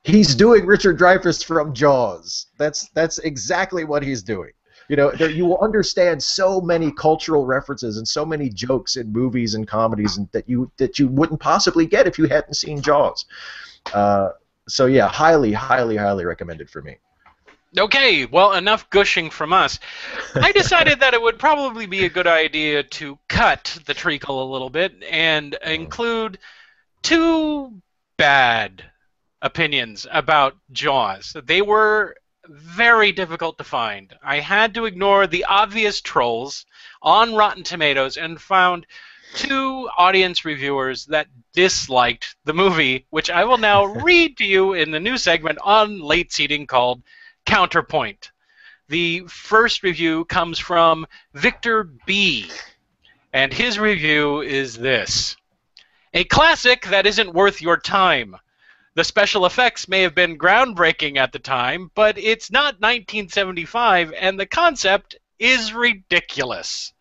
He's doing Richard Dreyfuss from Jaws. That's exactly what he's doing. You will understand so many cultural references and so many jokes in movies and comedies that you wouldn't possibly get if you hadn't seen Jaws. So yeah, highly, highly, highly recommended for me. Okay, well, enough gushing from us. I decided that it would probably be a good idea to cut the treacle a little bit and include two bad opinions about Jaws. They were very difficult to find. I had to ignore the obvious trolls on Rotten Tomatoes and found two audience reviewers that disliked the movie, which I will now read to you in the new segment on late seating called Counterpoint. The first review comes from Victor B., and his review is this: a classic that isn't worth your time. The special effects may have been groundbreaking at the time, but it's not 1975, and the concept is ridiculous.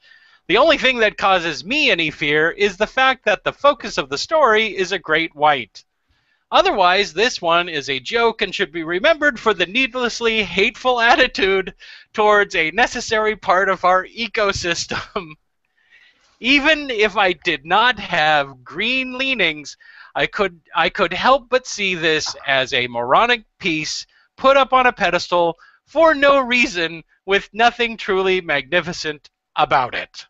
The only thing that causes me any fear is the fact that the focus of the story is a great white. Otherwise, this one is a joke and should be remembered for the needlessly hateful attitude towards a necessary part of our ecosystem. Even if I did not have green leanings, I could help but see this as a moronic piece put up on a pedestal for no reason with nothing truly magnificent about it.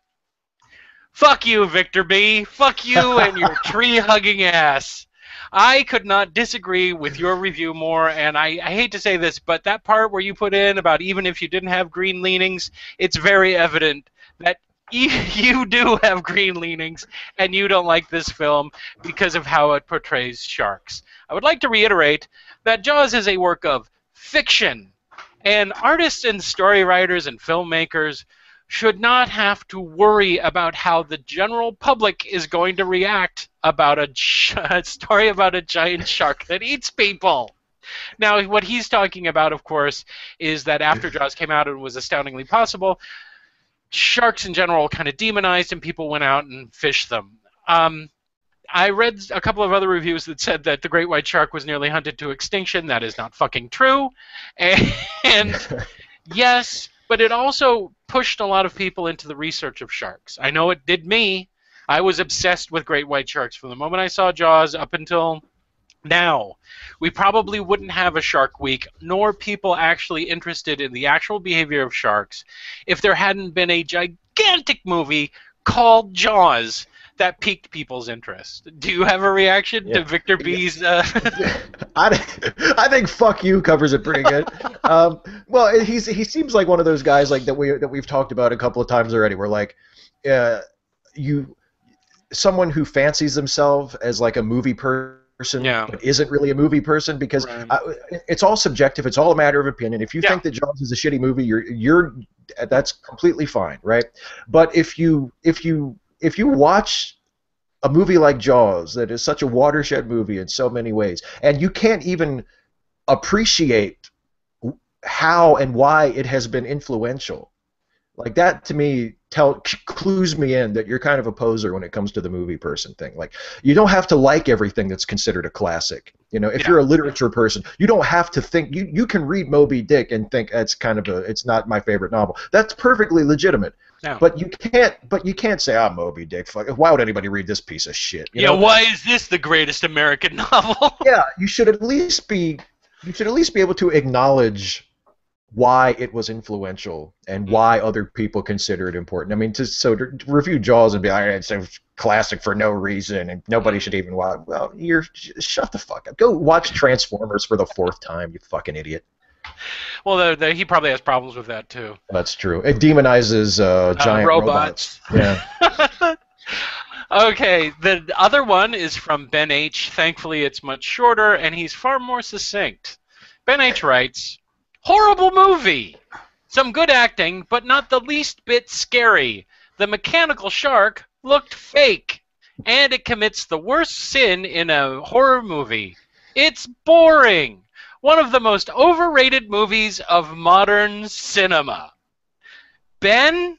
Fuck you, Victor B. Fuck you and your tree-hugging ass. I could not disagree with your review more, and I hate to say this, but that part where you put in about even if you didn't have green leanings, it's very evident that you do have green leanings, and you don't like this film because of how it portrays sharks. I would like to reiterate that Jaws is a work of fiction, and artists and story writers and filmmakers should not have to worry about how the general public is going to react about a story about a giant shark that eats people. Now, what he's talking about, of course, is that after Jaws came out and was astoundingly possible, sharks in general kind of demonized and people went out and fished them. I read a couple of other reviews that said that the great white shark was nearly hunted to extinction. That is not fucking true. And yes, but it also pushed a lot of people into the research of sharks. I know it did me. I was obsessed with great white sharks from the moment I saw Jaws up until now. We probably wouldn't have a Shark Week, nor people actually interested in the actual behavior of sharks, if there hadn't been a gigantic movie called Jaws that piqued people's interest. Do you have a reaction to Victor B's? I think "fuck you" covers it pretty good. Well, he seems like one of those guys like that we've talked about a couple of times already. Where like, someone who fancies themselves as like a movie person, but isn't really a movie person because it's all subjective. It's all a matter of opinion. If you think that Jaws is a shitty movie, that's completely fine, right? But if you watch a movie like Jaws that is such a watershed movie in so many ways, and you can't even appreciate how and why it has been influential, like that to me clues me in that you're kind of a poser when it comes to the movie person thing. Like, you don't have to like everything that's considered a classic. You know, if you're a literature person, you don't have to think. You can read Moby Dick and think it's not my favorite novel. That's perfectly legitimate. No. But you can't say, Moby Dick. Fuck, why would anybody read this piece of shit? You know? Why is this the greatest American novel? Yeah, you should at least be able to acknowledge why it was influential and why other people consider it important. I mean, to review Jaws and be like, it's a classic for no reason and nobody should even watch. Well, shut the fuck up. Go watch Transformers for the 4th time, you fucking idiot. Well, he probably has problems with that too. That's true. It demonizes giant robots. Yeah. Okay, the other one is from Ben H. Thankfully, it's much shorter, and he's far more succinct. Ben H. writes, "Horrible movie! Some good acting, but not the least bit scary. The mechanical shark looked fake, and it commits the worst sin in a horror movie. It's boring. One of the most overrated movies of modern cinema." Ben,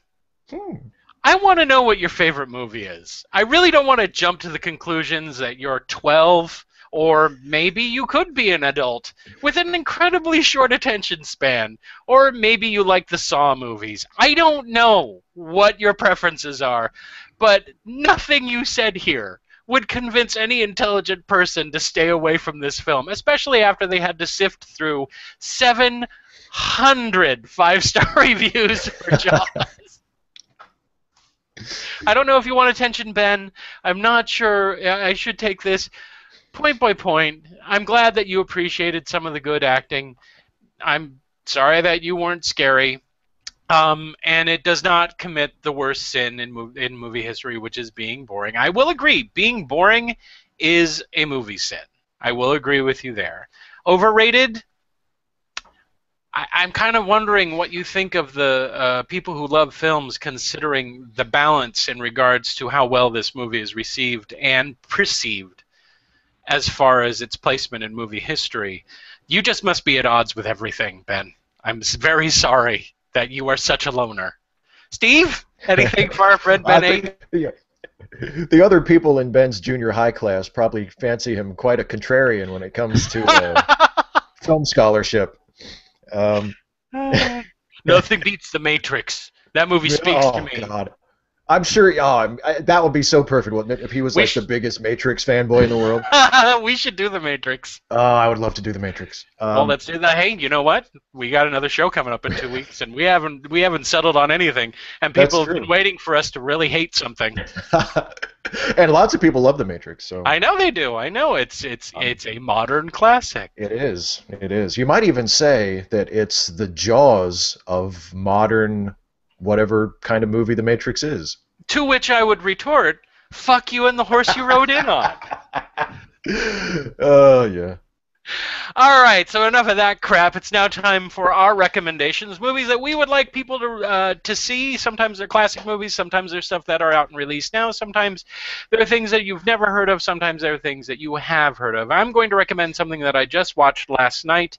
I want to know what your favorite movie is. I really don't want to jump to the conclusions that you're 12, or maybe you could be an adult with an incredibly short attention span, or maybe you like the Saw movies. I don't know what your preferences are, but nothing you said here would convince any intelligent person to stay away from this film, especially after they had to sift through 700 5-star reviews for Jaws. I don't know if you want attention, Ben. I'm not sure I should take this point by point. I'm glad that you appreciated some of the good acting. I'm sorry that you weren't scary. And it does not commit the worst sin in movie history, which is being boring. I will agree, being boring is a movie sin. I will agree with you there. Overrated? I'm kind of wondering what you think of the people who love films, considering the balance in regards to how well this movie is received and perceived as far as its placement in movie history. You just must be at odds with everything, Ben. I'm very sorry that you are such a loner. Steve, anything for our friend Ben A? The other people in Ben's junior high class probably fancy him quite a contrarian when it comes to film scholarship. Um, Nothing beats The Matrix. That movie speaks to oh me. God, I'm sure. Oh, that would be so perfect, wouldn't it? If he was We like the sh- biggest Matrix fanboy in the world. we should do The Matrix. Oh, I would love to do the Matrix. Well, let's do that. Hey, you know what? We got another show coming up in 2 weeks, and we haven't settled on anything, and That's people have been true. waiting for us to really hate something. And lots of people love the Matrix, so I know they do. I know um, it's a modern classic. it is. It is. You might even say that it's the Jaws of modern, whatever kind of movie the Matrix is. To which I would retort, "Fuck you and the horse you rode in on." Oh yeah. All right, so enough of that crap. It's now time for our recommendations, movies that we would like people to see. Sometimes they're classic movies, sometimes they're stuff that are out and released now, sometimes they're things that you've never heard of, sometimes they're things that you have heard of. I'm going to recommend something that I just watched last night.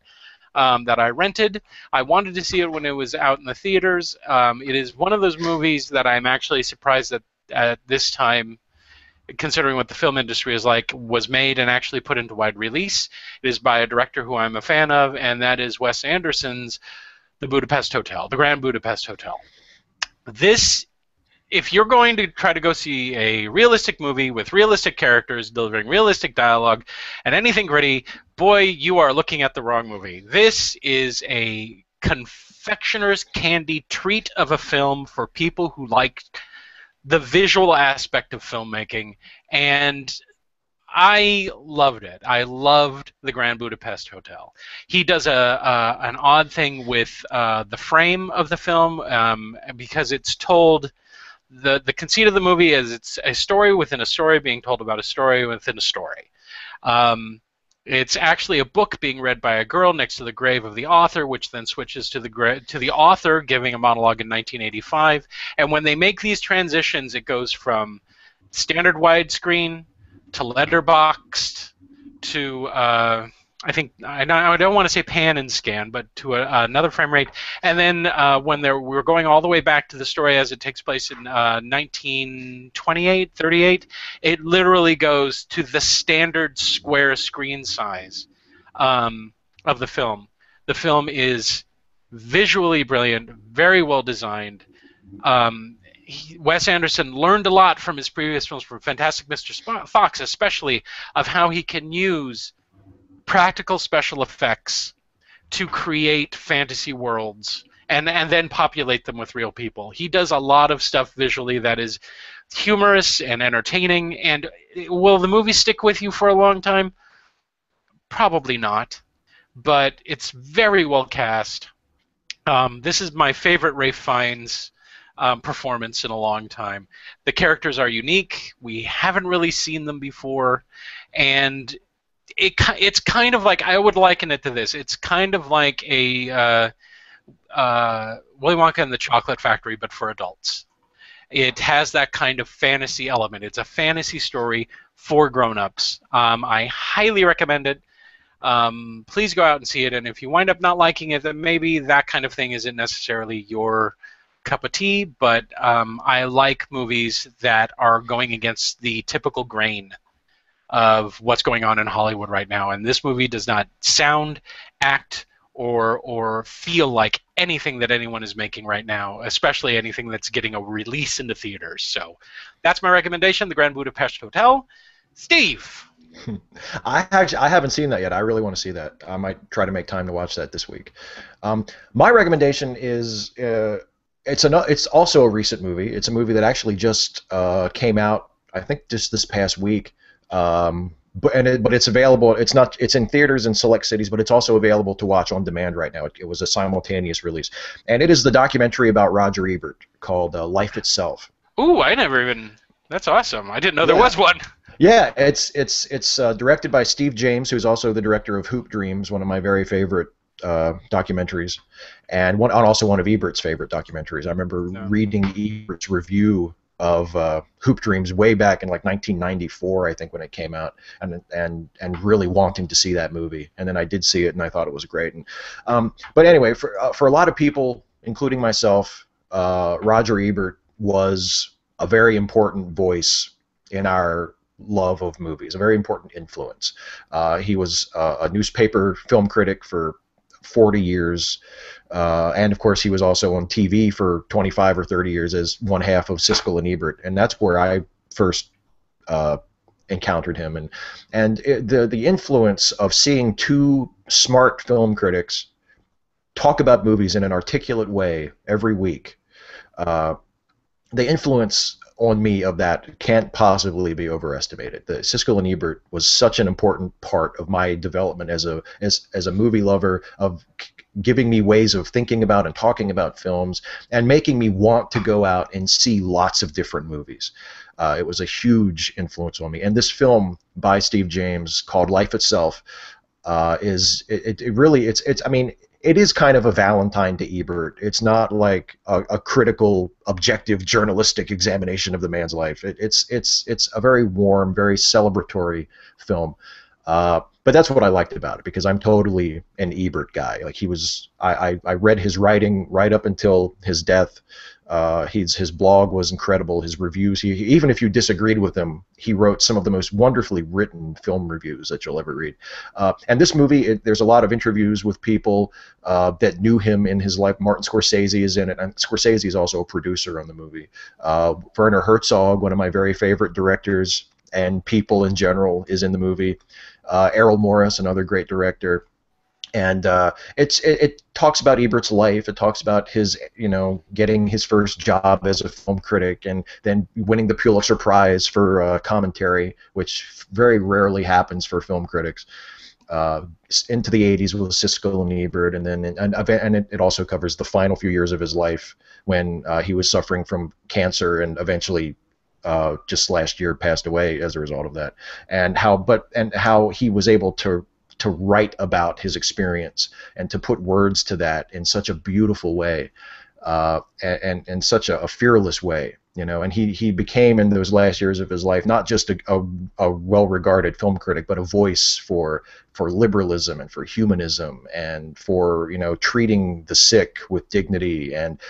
That I rented. I wanted to see it when it was out in the theaters. It is one of those movies that I'm actually surprised that at this time, considering what the film industry is like, was made and actually put into wide release. It is by a director who I'm a fan of, and that is Wes Anderson's The Budapest Hotel, The Grand Budapest Hotel. This, if you're going to try to go see a realistic movie with realistic characters delivering realistic dialogue and anything gritty, boy, you are looking at the wrong movie. This is a confectioner's candy treat of a film for people who like the visual aspect of filmmaking, and I loved it. I loved the Grand Budapest Hotel. He does an odd thing with the frame of the film because it's told. The conceit of the movie is it's a story within a story being told about a story within a story. Um, it's actually a book being read by a girl next to the grave of the author, which then switches to the author giving a monologue in 1985. And when they make these transitions, it goes from standard widescreen to letterboxed to I don't want to say pan and scan, but to another frame rate. And then we're going all the way back to the story as it takes place in 1928, 38, it literally goes to the standard square screen size of the film. The film is visually brilliant, very well designed. Wes Anderson learned a lot from his previous films, from Fantastic Mr. Fox, especially, of how he can use practical special effects to create fantasy worlds and then populate them with real people. He does a lot of stuff visually that is humorous and entertaining. And will the movie stick with you for a long time? Probably not. But it's very well cast. This is my favorite Ralph Fiennes performance in a long time. The characters are unique. We haven't really seen them before. And it's kind of like, I would liken it to this. It's kind of like a Willy Wonka and the Chocolate Factory, but for adults. It has that kind of fantasy element. It's a fantasy story for grown-ups. I highly recommend it. Please go out and see it, and if you wind up not liking it, then maybe that kind of thing isn't necessarily your cup of tea, but I like movies that are going against the typical grain of what's going on in Hollywood right now, and this movie does not sound, act, or feel like anything that anyone is making right now, especially anything that's getting a release into theaters. So that's my recommendation, The Grand Budapest Hotel. Steve. I haven't seen that yet. I really want to see that. I might try to make time to watch that this week. My recommendation is it's also a recent movie. It's a movie that actually just came out, I think, just this past week. But it's available. It's in theaters in select cities, but it's also available to watch on demand right now. It was a simultaneous release, and it is the documentary about Roger Ebert called Life Itself. Ooh, I never even. That's awesome. I didn't know there Yeah. was one. Yeah, it's directed by Steve James, who's also the director of Hoop Dreams, one of my very favorite documentaries, and also one of Ebert's favorite documentaries. I remember reading Ebert's review of Hoop Dreams way back in like 1994, I think, when it came out, and really wanting to see that movie. And then I did see it, and I thought it was great. And but anyway, for a lot of people, including myself, Roger Ebert was a very important voice in our love of movies, a very important influence. He was a newspaper film critic for 40 years. And of course, he was also on TV for 25 or 30 years as one half of Siskel and Ebert. And that's where I first encountered him. The influence of seeing two smart film critics talk about movies in an articulate way every week, the influence on me of that can't possibly be overestimated. The Siskel and Ebert was such an important part of my development as a movie lover, of giving me ways of thinking about and talking about films, and making me want to go out and see lots of different movies. It was a huge influence on me. And this film by Steve James called Life Itself is I mean, it is kind of a Valentine to Ebert. It's not like a critical, objective, journalistic examination of the man's life. It's a very warm, very celebratory film. But that's what I liked about it, because I'm totally an Ebert guy. Like, I read his writing right up until his death. His blog was incredible. His reviews, even if you disagreed with him, he wrote some of the most wonderfully written film reviews that you'll ever read. And this movie, there's a lot of interviews with people that knew him in his life. Martin Scorsese is in it, and Scorsese is also a producer on the movie. Werner Herzog, one of my very favorite directors and people in general, is in the movie. Errol Morris, another great director. And it talks about Ebert's life. It talks about his, getting his first job as a film critic, and then winning the Pulitzer Prize for commentary, which very rarely happens for film critics. Into the 80s with Siskel and Ebert, and then it also covers the final few years of his life when he was suffering from cancer and eventually just last year passed away as a result of that, and how he was able to write about his experience and to put words to that in such a beautiful way, and such a fearless way, and he became, in those last years of his life, not just a well-regarded film critic, but a voice for liberalism and for humanism and for treating the sick with dignity, and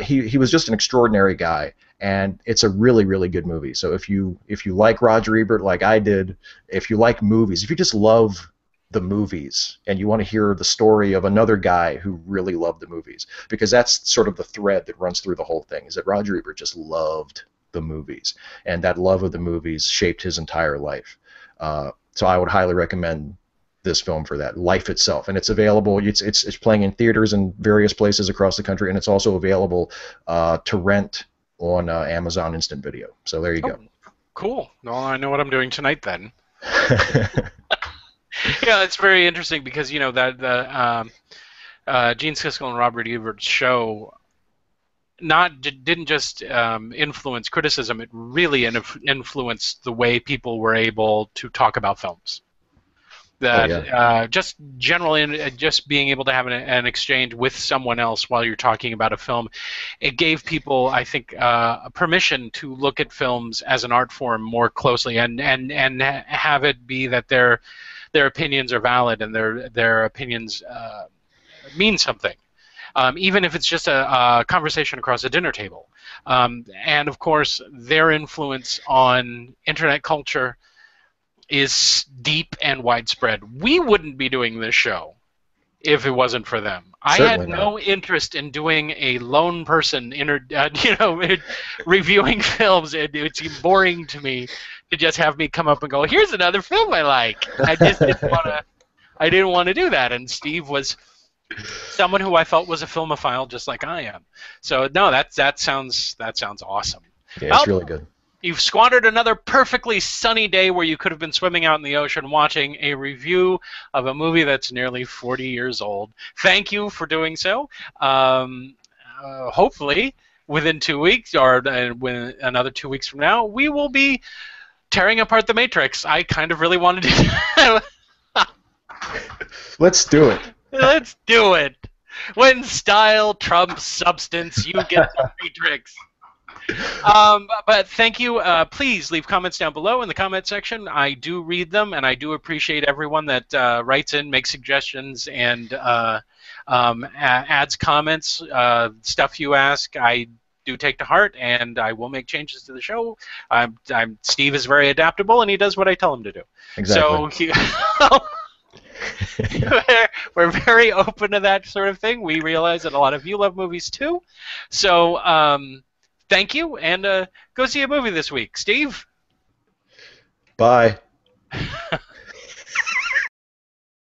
he was just an extraordinary guy. And it's a really, really good movie. So if you like Roger Ebert like I did, if you like movies, if you just love the movies and you want to hear the story of another guy who really loved the movies, because that's sort of the thread that runs through the whole thing, is that Roger Ebert just loved the movies, and that love of the movies shaped his entire life. So I would highly recommend this film for that, Life Itself. And it's available, it's playing in theaters in various places across the country, and it's also available to rent on Amazon Instant Video. So there you go. Cool. Well, I know what I'm doing tonight then. Yeah, it's very interesting because that the Gene Siskel and Robert Ebert's show didn't just influence criticism; it really influenced the way people were able to talk about films. Just generally, just being able to have an exchange with someone else while you're talking about a film, it gave people, I think, permission to look at films as an art form more closely, and have it be that their opinions are valid and their opinions mean something, even if it's just a conversation across a dinner table. And of course, their influence on internet culture is deep and widespread. We wouldn't be doing this show if it wasn't for them. Certainly I had no interest in doing a lone person reviewing films. It's boring to me to just have me come up and go, here's another film I like. I just didn't want to do that. And Steve was someone who I felt was a filmophile just like I am. So no, that sounds awesome. Yeah, it's really good. You've squandered another perfectly sunny day where you could have been swimming out in the ocean watching a review of a movie that's nearly 40 years old. Thank you for doing so. Hopefully, within 2 weeks, or another 2 weeks from now, we will be tearing apart The Matrix. I kind of really want to do that. Let's do it. Let's do it. When style trumps substance, you get The Matrix. But thank you. Please leave comments down below in the comment section. I do read them, and I do appreciate everyone that writes in, makes suggestions, and adds comments, stuff you ask. I do take to heart, and I will make changes to the show. Steve is very adaptable, and he does what I tell him to do. Exactly. So we're very open to that sort of thing. We realize that a lot of you love movies too. So thank you, and go see a movie this week. Steve? Bye.